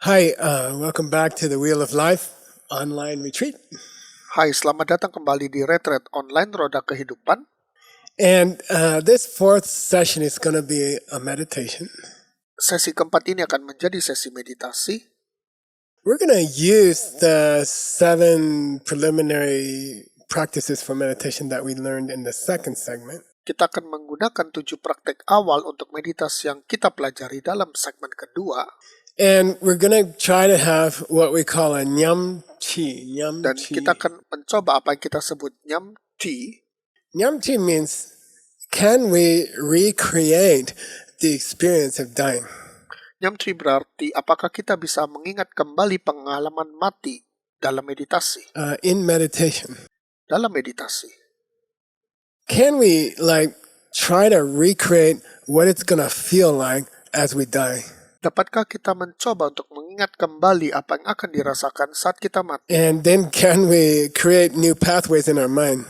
Hi, welcome back to the Wheel of Life online retreat. Hai, selamat datang kembali di Retreat Online Roda Kehidupan. And this fourth session is going to be a meditation. Sesi keempat ini akan menjadi sesi meditasi. We're going to use the 7 preliminary practices for meditation that we learned in the second segment. Kita akan menggunakan 7 praktek awal untuk meditasi yang kita pelajari dalam segmen kedua. And we're going to try to have what we call a nyam chi. Dan kita akan mencoba apa yang kita sebut nyam chi. Nyam chi means, can we recreate the experience of dying? Nyam chi berarti apakah kita bisa mengingat kembali pengalaman mati dalam meditasi. In meditation. Dalam meditasi. Can we try to recreate what it's going to feel like as we die? Dapatkah kita mencoba untuk mengingat kembali apa yang akan dirasakan saat kita mati? And then can we create new pathways in our mind?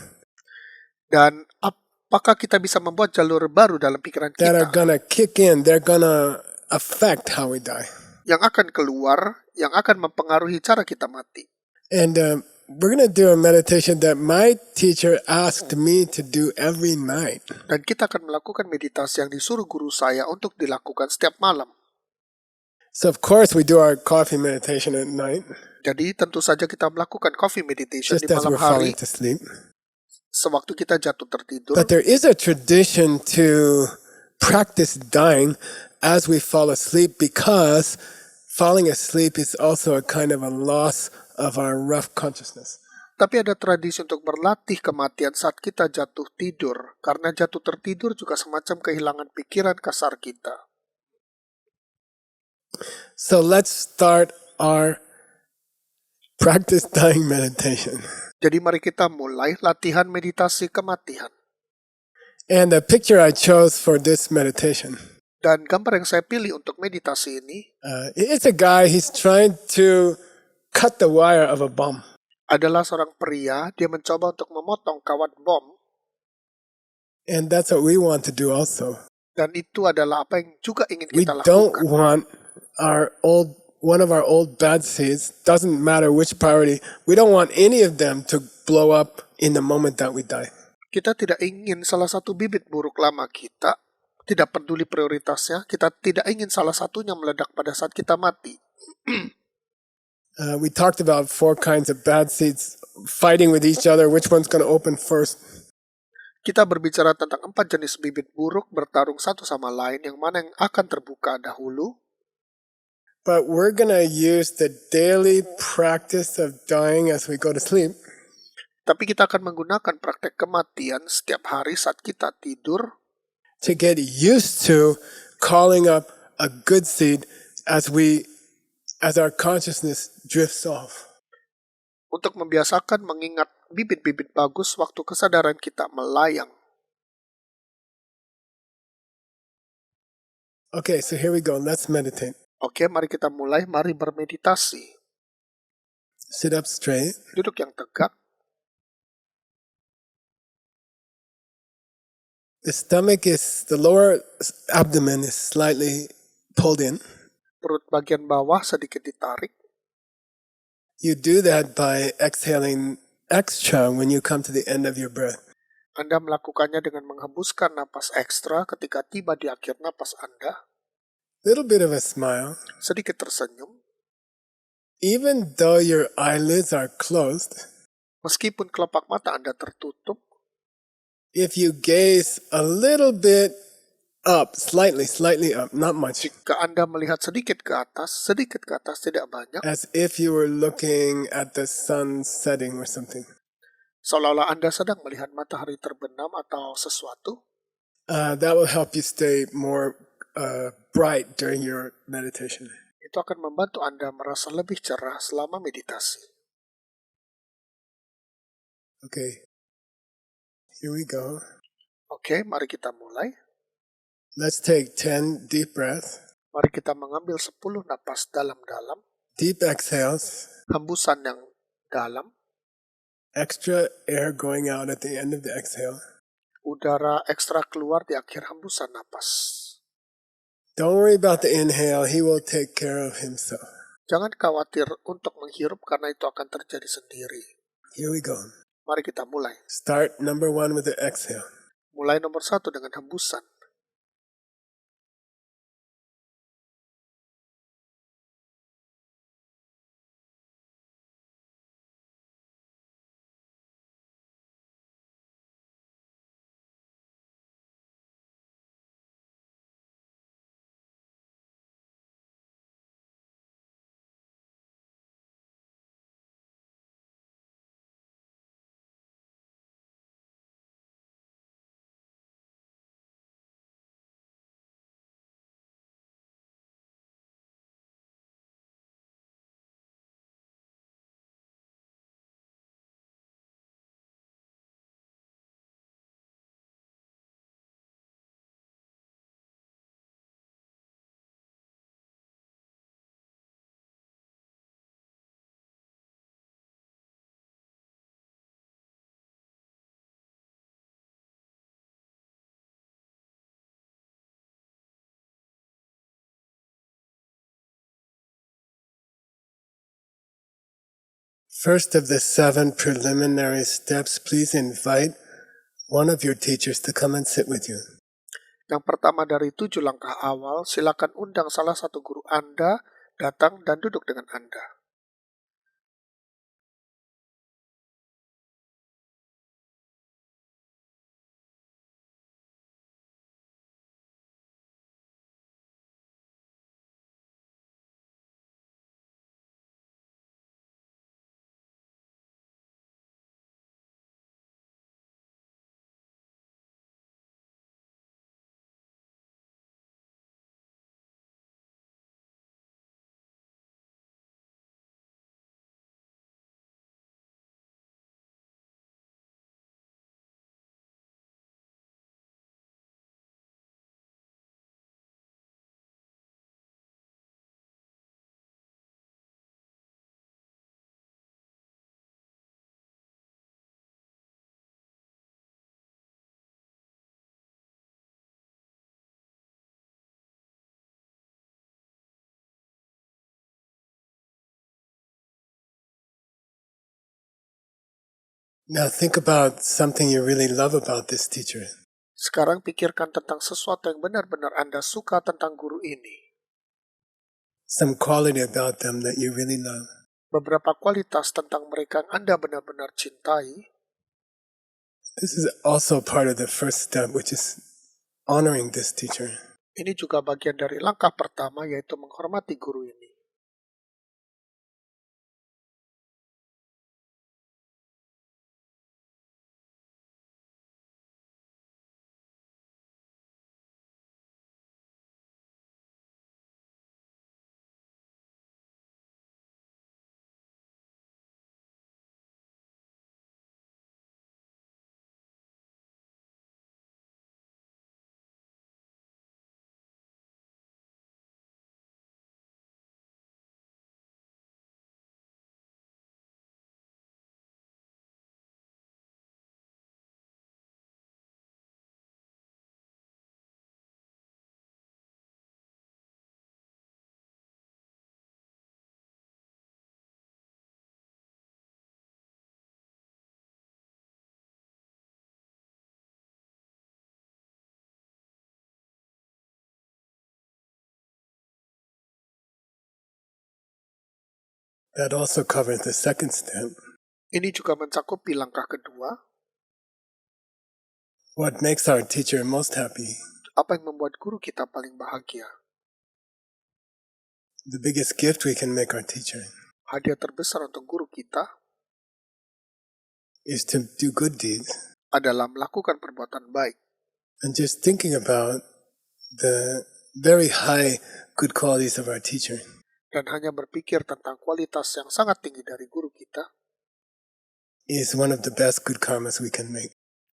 Dan apakah kita bisa membuat jalur baru dalam pikiran kita? That are going to kick in, they're going to affect how we die. Yang akan keluar, yang akan mempengaruhi cara kita mati. And we're going to do a meditation that my teacher asked me to do every night. Dan kita akan melakukan meditasi yang disuruh guru saya untuk dilakukan setiap malam. So of course we do our coffee meditation at night. Jadi tentu saja kita melakukan coffee meditation just di as malam we're hari. falling to sleep. Sewaktu kita jatuh tertidur. But there is a tradition to practice dying as we fall asleep, because falling asleep is also a kind of a loss of our rough consciousness. Tapi ada tradisi untuk berlatih kematian saat kita jatuh tidur, karena jatuh tertidur juga semacam kehilangan pikiran kasar kita. So let's start our practice dying meditation. Jadi mari kita mulai latihan meditasi kematian. And the picture I chose for this meditation. Dan gambar yang saya pilih untuk meditasi ini, it's a guy, he's trying to cut the wire of a bomb. Adalah seorang pria, dia mencoba untuk memotong kawat bom. And that's what we want to do also. Dan itu adalah apa yang juga ingin We kita don't lakukan. want one of our old bad seeds, doesn't matter which priority, we don't want any of them to blow up in the moment that we die. Kita tidak ingin salah satu bibit buruk lama kita, tidak peduli prioritasnya, kita tidak ingin salah satunya meledak pada saat kita mati. We talked about 4 kinds of bad seeds fighting with each other, which one's going to open first. Kita berbicara tentang 4 jenis bibit buruk bertarung satu sama lain, yang mana yang akan terbuka dahulu. But we're going to use the daily practice of dying as we go to sleep. Tapi kita akan menggunakan praktek kematian setiap hari saat kita tidur. To get used to calling up a good seed as our consciousness drifts off. Untuk membiasakan mengingat bibit-bibit bagus waktu kesadaran kita melayang. Okay, so here we go. Let's meditate. Oke, mari kita mulai. Mari bermeditasi. Sit up straight. Duduk yang tegak. The lower abdomen is slightly pulled in. Perut bagian bawah sedikit ditarik. You do that by exhaling extra when you come to the end of your breath. Anda melakukannya dengan menghembuskan napas ekstra ketika tiba di akhir napas Anda. Little bit of a smile. Sedikit tersenyum. Even though your eyelids are closed, meskipun kelopak mata Anda tertutup, if you gaze a little bit up, slightly up, not much. Jika Anda melihat sedikit ke atas, tidak banyak. As if you were looking at the sun setting or something. Seolah-olah Anda sedang melihat matahari terbenam atau sesuatu. That will help you stay more bright during your meditation. Itu akan membantu Anda merasa lebih cerah selama meditasi. Okay. Here we go. Oke, mari kita mulai. Let's take 10 deep breaths. Mari kita mengambil 10 napas dalam-dalam. Deep exhales. Hembusan yang dalam. Extra air going out at the end of the exhale. Udara ekstra keluar di akhir hembusan napas. Don't worry about the inhale. He will take care of himself. Jangan khawatir untuk menghirup karena itu akan terjadi sendiri. Here we go. Mari kita mulai. Start number 1 with the exhale. Mulai nomor 1 dengan hembusan. First of the 7 preliminary steps, please invite one of your teachers to come and sit with you. Yang pertama dari 7 langkah awal, silakan undang salah satu guru Anda datang dan duduk dengan Anda. Now think about something you really love about this teacher. Sekarang pikirkan tentang sesuatu yang benar-benar Anda suka tentang guru ini. Some quality about them that you really love. Beberapa kualitas tentang mereka yang Anda benar-benar cintai. This is also part of the first step, which is honoring this teacher. Ini juga bagian dari langkah pertama, yaitu menghormati guru ini. That also covers the second step. Ini juga mencakupi langkah kedua. What makes our teacher most happy? Apa yang membuat guru kita paling bahagia? The biggest gift we can make our teacher Hadiah terbesar untuk guru kita is to do good deeds. adalah melakukan perbuatan baik. And just thinking about the very high good qualities of our teacher Dan hanya berpikir tentang kualitas yang sangat tinggi dari guru kita is one of the best good karmas we can make.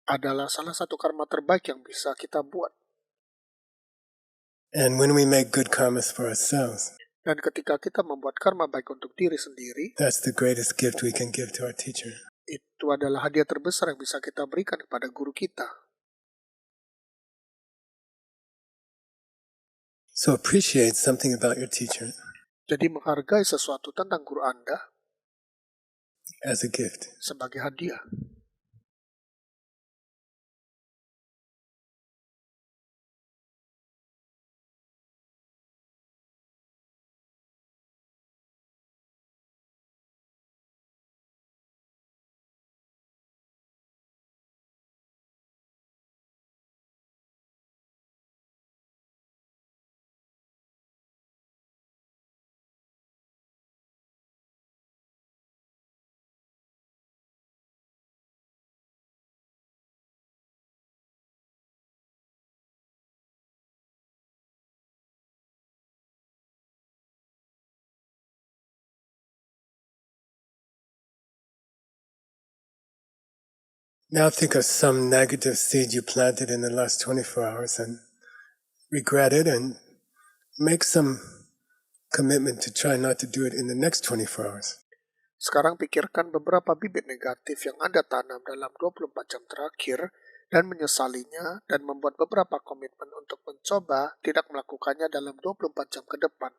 adalah salah satu karma terbaik yang bisa kita buat. And when we make good karmas for ourselves, Dan ketika kita membuat karma baik untuk diri sendiri, that's the greatest gift we can give to our teacher. itu adalah hadiah terbesar yang bisa kita berikan kepada guru kita. So appreciate something about your teacher. Jadi menghargai sesuatu tentang guru Anda as a gift. sebagai hadiah. Now think of some negative seed you planted in the last 24 hours and regret it, and make some commitment to try not to do it in the next 24 hours. Sekarang pikirkan beberapa bibit negatif yang Anda tanam dalam 24 jam terakhir dan menyesalinya dan membuat beberapa komitmen untuk mencoba tidak melakukannya dalam 24 jam ke depan.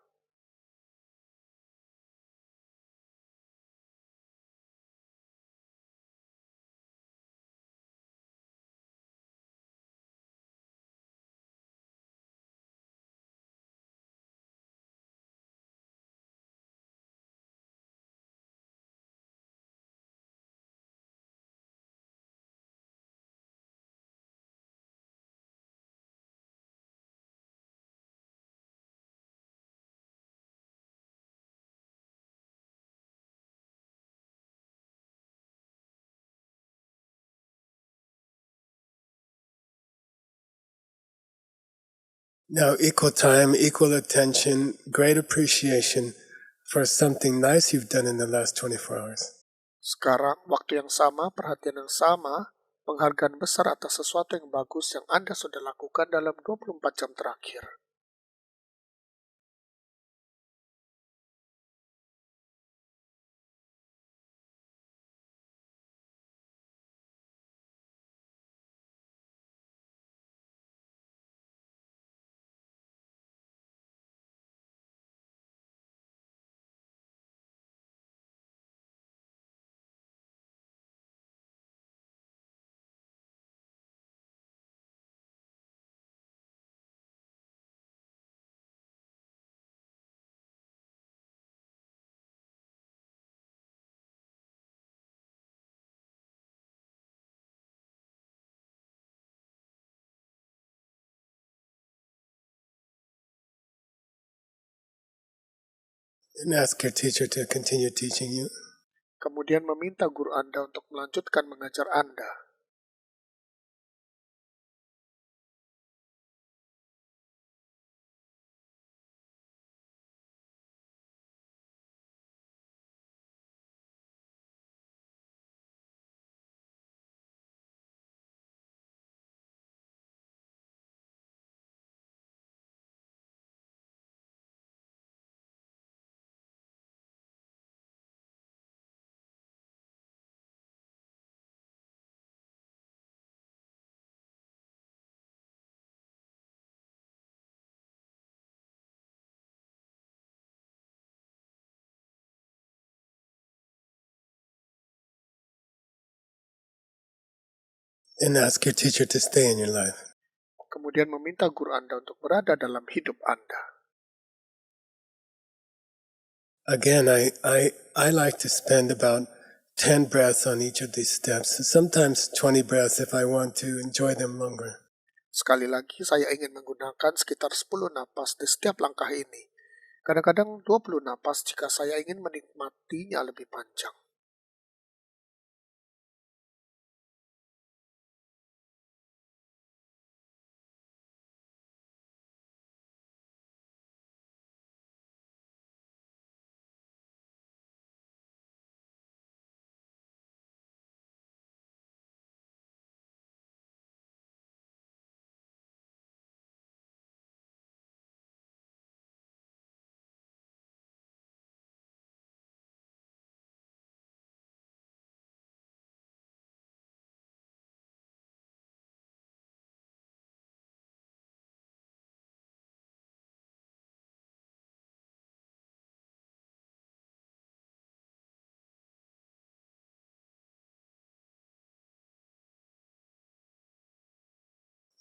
Now, equal time, equal attention, great appreciation for something nice you've done in the last 24 hours. Sekarang, waktu yang sama, perhatian yang sama, penghargaan besar atas sesuatu yang bagus yang Anda sudah lakukan dalam 24 jam terakhir. And ask your teacher to continue teaching you. Kemudian meminta guru Anda untuk melanjutkan mengajar Anda. And ask your teacher to stay in your life. Kemudian meminta guru Anda untuk berada dalam hidup Anda. Again, I like to spend about 10 breaths on each of these steps, sometimes 20 breaths if I want to enjoy them longer. Sekali lagi, saya ingin menggunakan sekitar 10 napas di setiap langkah ini. Kadang-kadang 20 napas jika saya ingin menikmatinya lebih panjang.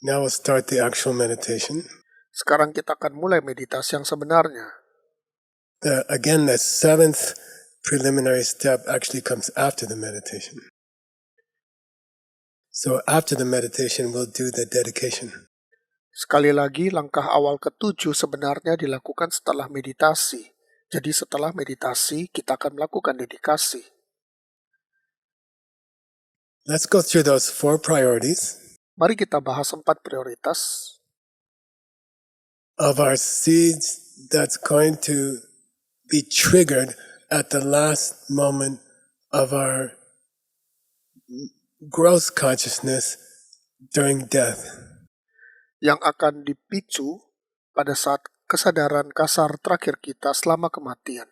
Now we'll start the actual meditation. Sekarang kita akan mulai meditasi yang sebenarnya. Again, the seventh preliminary step actually comes after the meditation. So after the meditation, we'll do the dedication. Sekali lagi, langkah awal ke-7 sebenarnya dilakukan setelah meditasi. Jadi setelah meditasi, kita akan melakukan dedikasi. Let's go through those 4 priorities Mari kita bahas 4 prioritas of our seeds that's going to be triggered at the last moment of our gross consciousness during death. yang akan dipicu pada saat kesadaran kasar terakhir kita selama kematian.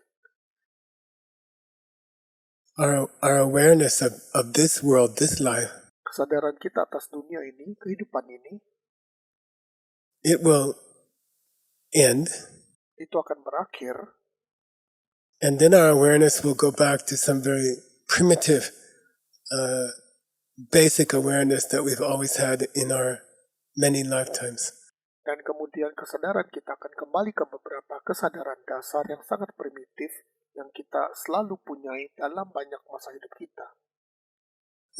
Our awareness of this world, this life, Kesadaran kita atas dunia ini, kehidupan ini, it will end, itu akan berakhir, and then our awareness will go back to some very primitive, basic awareness that we've always had in our many lifetimes. dan kemudian kesadaran kita akan kembali ke beberapa kesadaran dasar yang sangat primitif yang kita selalu punyai dalam banyak masa hidup kita.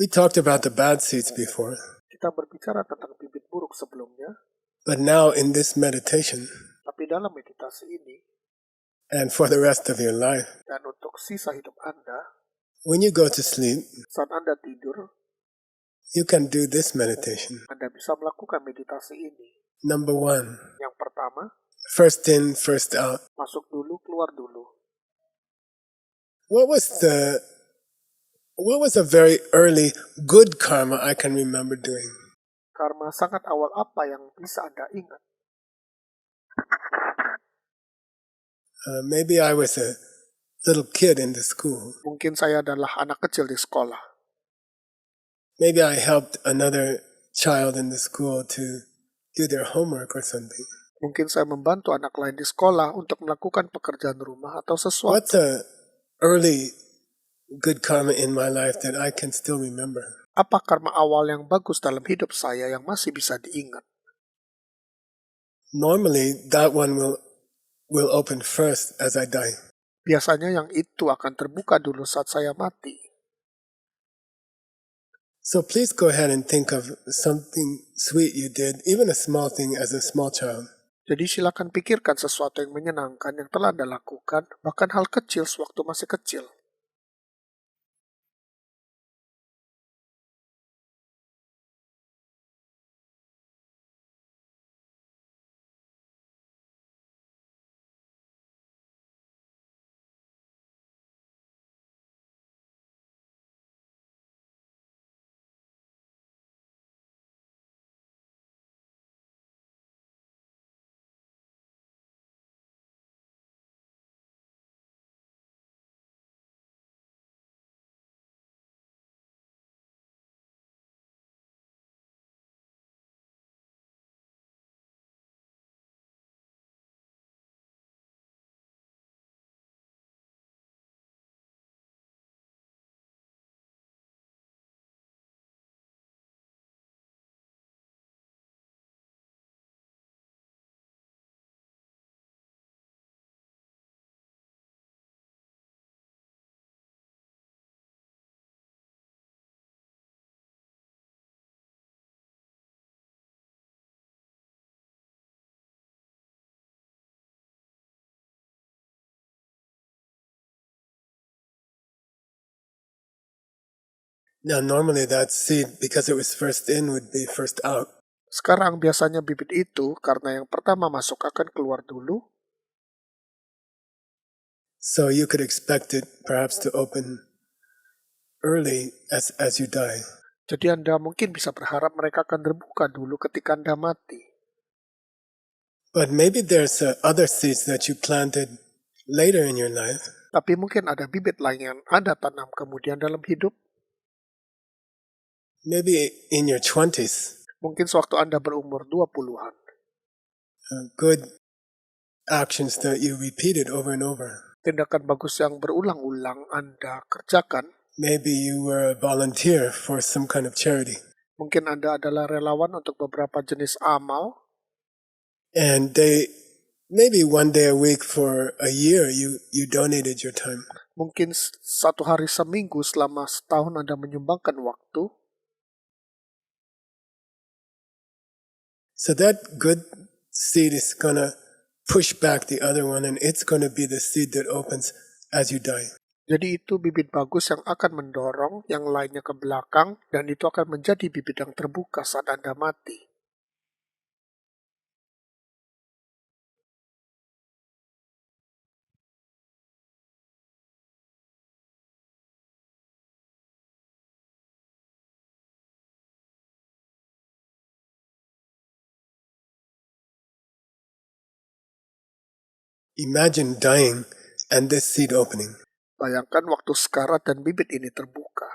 We talked about the bad seeds before, Kita berbicara tentang bibit buruk sebelumnya, but now in this meditation, tapi dalam meditasi ini, and for the rest of your life, dan untuk sisa hidup Anda, when you go to sleep, saat Anda tidur, you can do this meditation. Anda bisa melakukan meditasi ini. Number 1, Yang pertama, first in, first out. masuk dulu, keluar dulu. What was a very early good karma I can remember doing? Karma sangat awal apa yang bisa Anda ingat? Maybe I was a little kid in the school. Mungkin saya adalah anak kecil di sekolah. Maybe I helped another child in the school to do their homework or something. Mungkin saya membantu anak lain di sekolah untuk melakukan pekerjaan rumah atau sesuatu. What's a early good karma in my life that I can still remember? Apa karma awal yang bagus dalam hidup saya yang masih bisa diingat? Normally, that one will open first as I die. Biasanya yang itu akan terbuka dulu saat saya mati. So please go ahead and think of something sweet you did, even a small thing as a small child. Jadi silakan pikirkan sesuatu yang menyenangkan yang telah Anda lakukan, bahkan hal kecil sewaktu masih kecil. Now, normally that seed, because it was first in, would be first out. Sekarang biasanya bibit itu, karena yang pertama masuk akan keluar dulu, So you could expect it perhaps to open early as you die. jadi Anda mungkin bisa berharap mereka akan terbuka dulu ketika Anda mati. But maybe there's other seeds that you planted later in your life Tapi mungkin ada bibit lain yang Anda tanam kemudian dalam hidup. maybe in your 20s, Mungkin sewaktu Anda berumur 20-an. good actions that you repeated over and over. Tindakan bagus yang berulang-ulang Anda kerjakan. Maybe you were a volunteer for some kind of charity. Mungkin Anda adalah relawan untuk beberapa jenis amal, and maybe one day a week for a year you donated your time. mungkin satu hari seminggu selama setahun Anda menyumbangkan waktu. So that good seed is gonna push back the other one, and it's gonna be the seed that opens as you die. Jadi itu bibit bagus yang akan mendorong yang lainnya ke belakang, dan itu akan menjadi bibit yang terbuka saat Anda mati. Imagine dying and this seed opening. Bayangkan waktu sekarat dan bibit ini terbuka.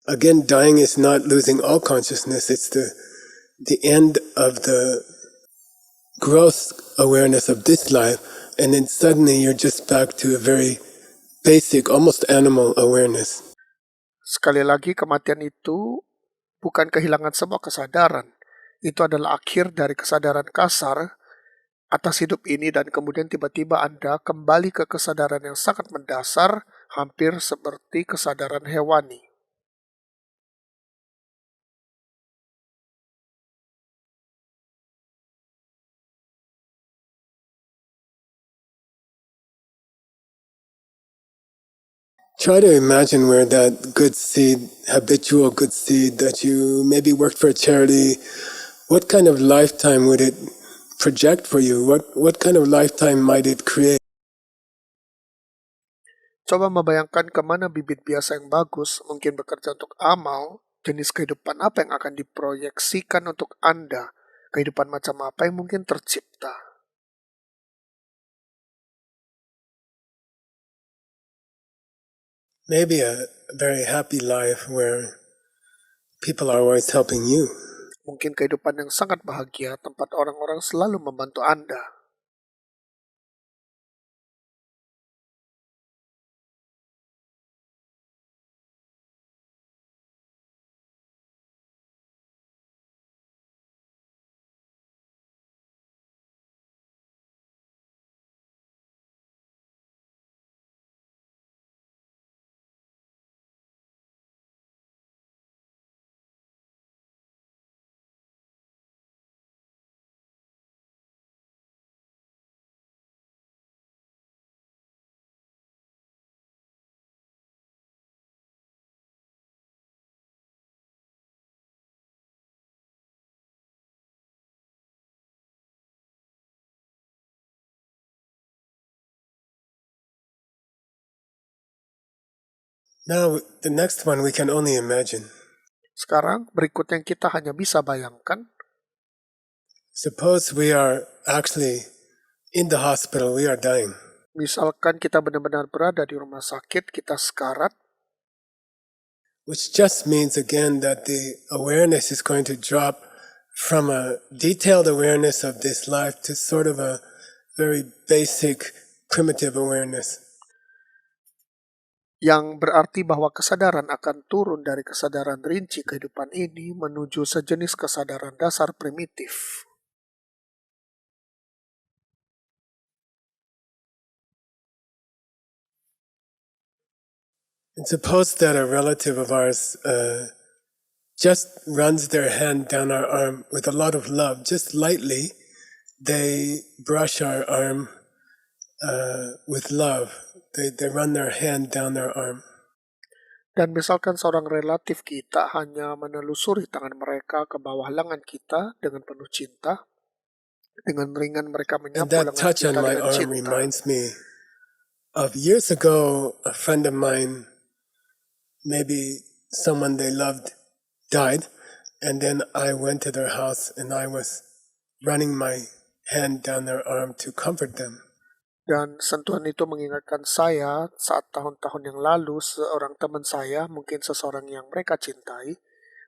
Again, dying is not losing all consciousness, it's the end of the gross awareness of this life, and then suddenly you're just back to a very basic, almost animal awareness. Sekali lagi, kematian itu bukan kehilangan semua kesadaran. Itu adalah akhir dari kesadaran kasar atas hidup ini, dan kemudian tiba-tiba Anda kembali ke kesadaran yang sangat mendasar, hampir seperti kesadaran hewani. Try to imagine where that good seed, habitual good seed that you maybe worked for a charity, what kind of lifetime would it project for you? What kind of lifetime might it create? Coba membayangkan kemana bibit biasa yang bagus mungkin bekerja untuk amal, jenis kehidupan apa yang akan diproyeksikan untuk Anda, kehidupan macam apa yang mungkin tercipta. Maybe a very happy life where people are always helping you. Mungkin kehidupan yang sangat bahagia, tempat orang-orang selalu membantu Anda. Now, the next one we can only imagine. Sekarang, berikut yang kita hanya bisa bayangkan. Suppose we are actually in the hospital, we are dying. Misalkan kita benar-benar berada di rumah sakit, kita sekarat, which just means again that the awareness is going to drop from a detailed awareness of this life to sort of a very basic, primitive awareness. yang berarti bahwa kesadaran akan turun dari kesadaran rinci kehidupan ini menuju sejenis kesadaran dasar primitif. And suppose that a relative of ours just runs their hand down our arm with a lot of love, just lightly. They brush our arm with love. They run their hand down their arm. Dan misalkan seorang relatif kita hanya menelusuri tangan mereka ke bawah lengan kita dengan penuh cinta, dengan ringan mereka And menyapu that lengan touch on kita my dengan arm cinta. reminds me of years ago, a friend of mine, maybe someone they loved died, and then I went to their house and I was running my hand down their arm to comfort them. Dan sentuhan itu mengingatkan saya saat tahun-tahun yang lalu seorang teman saya, mungkin seseorang yang mereka cintai,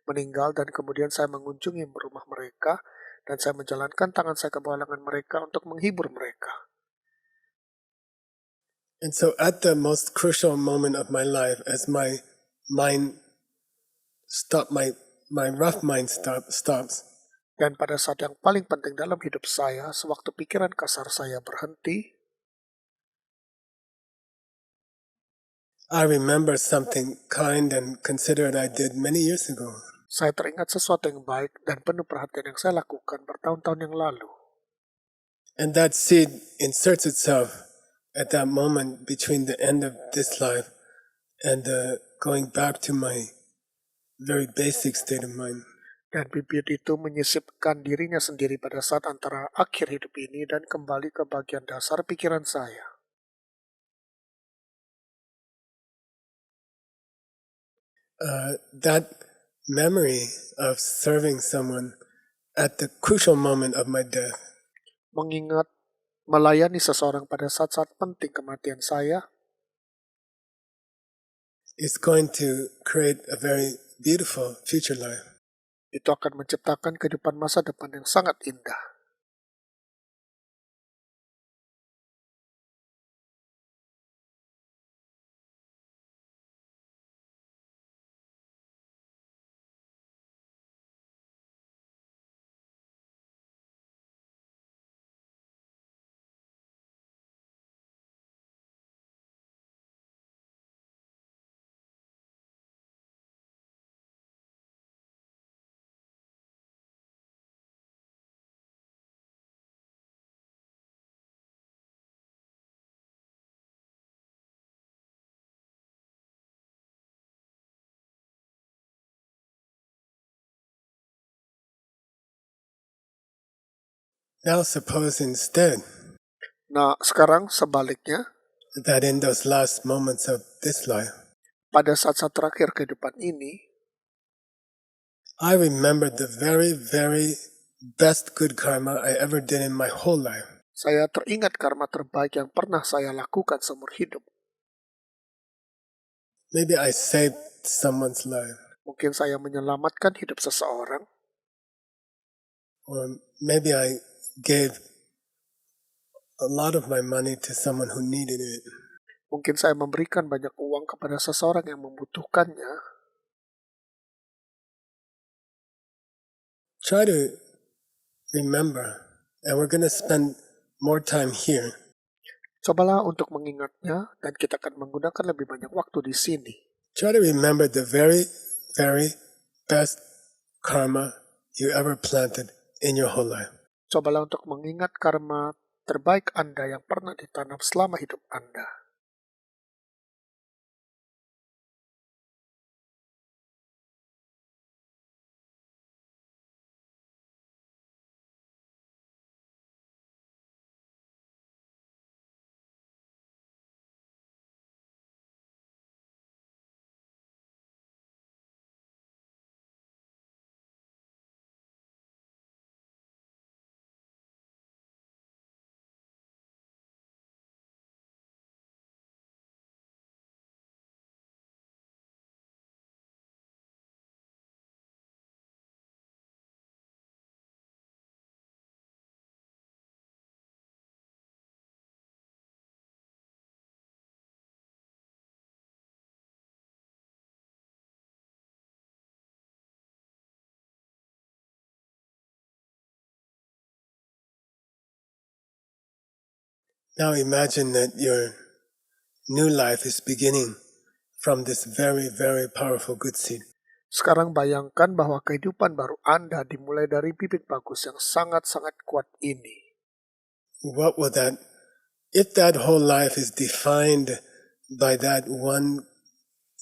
meninggal, dan kemudian saya mengunjungi rumah mereka dan saya menjalankan tangan saya ke bawah lengan mereka untuk menghibur mereka. And so at the most crucial moment of my life, as my mind my rough mind stops, Dan pada saat yang paling penting dalam hidup saya, sewaktu pikiran kasar saya berhenti, I remember something kind and considerate I did many years ago. saya teringat sesuatu yang baik dan penuh perhatian yang saya lakukan bertahun-tahun yang lalu. And that seed inserts itself at that moment between the end of this life and going back to my very basic state of mind. Dan bibit itu menyisipkan dirinya sendiri pada saat antara akhir hidup ini dan kembali ke bagian dasar pikiran saya. That memory of serving someone at the crucial moment of my death Mengingat melayani seseorang pada saat-saat penting kematian saya, is going to create a very beautiful future life. itu akan menciptakan kehidupan masa depan yang sangat indah. Now suppose instead Nah, sekarang sebaliknya, that in those last moments of this life, pada saat-saat terakhir kehidupan ini, I remember the very, very best good karma I ever did in my whole life. saya teringat karma terbaik yang pernah saya lakukan seumur hidup. Maybe I saved someone's life, Mungkin saya menyelamatkan hidup seseorang, or maybe I gave a lot of my money to someone who needed it. mungkin saya memberikan banyak uang kepada seseorang yang membutuhkannya. Try to remember, and we're going to spend more time here. Cobalah untuk mengingatnya, dan kita akan menggunakan lebih banyak waktu di sini. Try to remember the very, very best karma you ever planted in your whole life. Cobalah untuk mengingat karma terbaik Anda yang pernah ditanam selama hidup Anda. Now imagine that your new life is beginning from this very, very powerful good seed. Sekarang bayangkan bahwa kehidupan baru Anda dimulai dari bibit bagus yang sangat-sangat kuat ini. What will that, if that whole life is defined by that one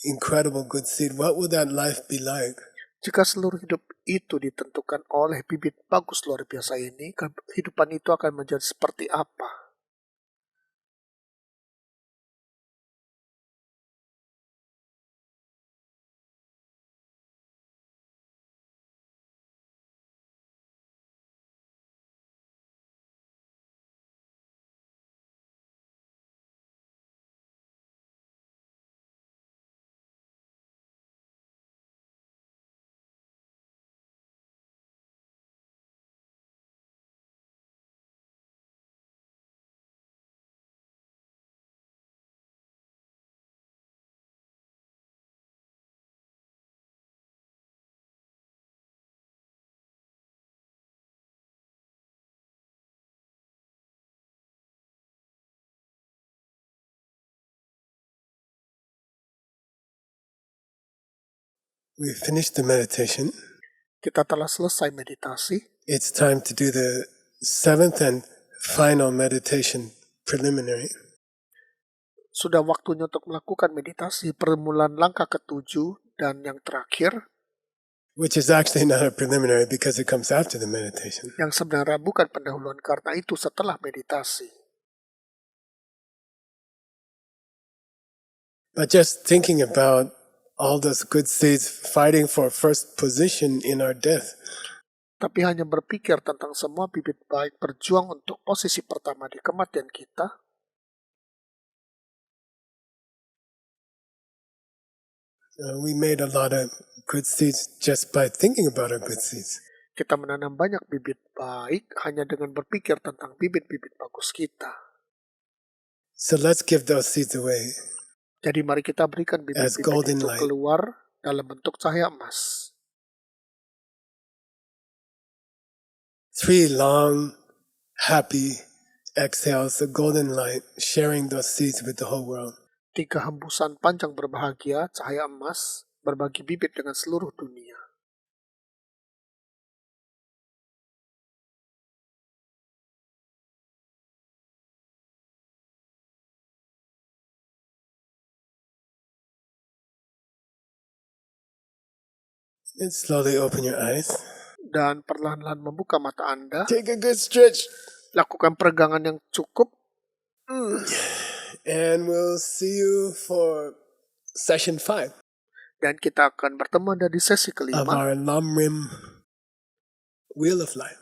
incredible good seed, what will that life be like? Jika seluruh hidup itu ditentukan oleh bibit bagus luar biasa ini, kehidupan itu akan menjadi seperti apa? We finished the meditation. Kita telah selesai meditasi. It's time to do the 7th and final meditation preliminary. Sudah waktunya untuk melakukan meditasi permulaan langkah ke-7 dan yang terakhir, Which is actually not a preliminary because it comes after the meditation. yang sebenarnya bukan pendahuluan karena itu setelah meditasi. But just thinking about all those good seeds fighting for first position in our death, Tapi hanya berpikir tentang semua bibit baik berjuang untuk posisi pertama di kematian kita, we made a lot of good seeds just by thinking about our good seeds. kita menanam banyak bibit baik hanya dengan berpikir tentang bibit-bibit bagus kita. So let's give those seeds away Jadi mari kita berikan as bibit-bibit golden itu light. keluar dalam bentuk cahaya emas. 3 long, happy exhales, the golden light, sharing those seeds with the whole world. 3 hembusan panjang berbahagia, cahaya emas, berbagi bibit dengan seluruh dunia. And slowly open your eyes. Dan perlahan-lahan membuka mata Anda, Take a good stretch. lakukan peregangan yang cukup, And we'll see you for session 5 dan kita akan bertemu Anda di sesi of kelima our Lamrim Wheel of Life.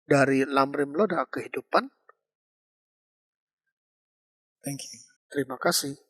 dari Lamrim Loda Kehidupan. Thank you. Terima kasih.